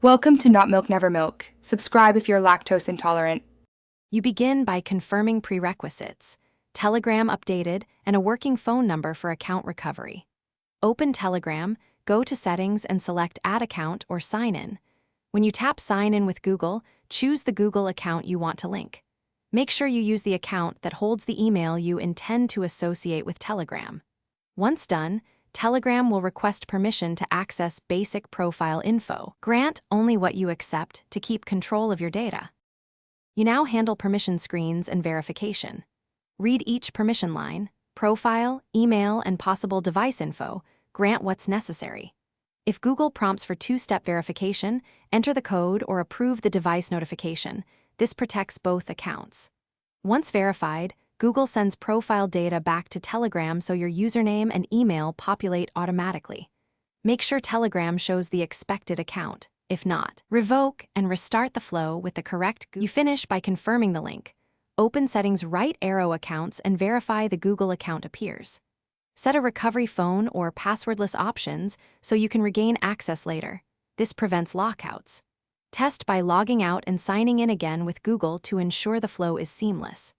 Welcome to Not Milk Never Milk. Subscribe if you're lactose intolerant. You begin by confirming prerequisites, Telegram updated, and a working phone number for account recovery. Open Telegram, go to Settings and select Add Account or Sign In. When you tap Sign In with Google, choose the Google account you want to link. Make sure you use the account that holds the email you intend to associate with Telegram. Once done, Telegram will request permission to access basic profile info. Grant only what you accept to keep control of your data. You now handle permission screens and verification. Read each permission line, profile, email, and possible device info. Grant what's necessary. If Google prompts for two-step verification, enter the code or approve the device notification. This protects both accounts. Once verified, Google sends profile data back to Telegram so your username and email populate automatically. Make sure Telegram shows the expected account. If not, revoke and restart the flow with the correct You finish by confirming the link. Open Settings, right arrow accounts, and verify the Google account appears. Set a recovery phone or passwordless options so you can regain access later. This prevents lockouts. Test by logging out and signing in again with Google to ensure the flow is seamless.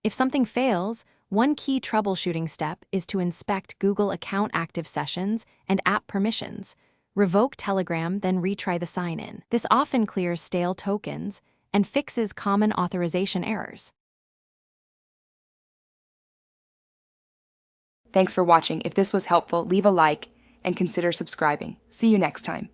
If something fails, one key troubleshooting step is to inspect Google account active sessions and app permissions. Revoke Telegram, then retry the sign-in. This often clears stale tokens and fixes common authorization errors. Thanks for watching. If this was helpful, leave a like and consider subscribing. See you next time.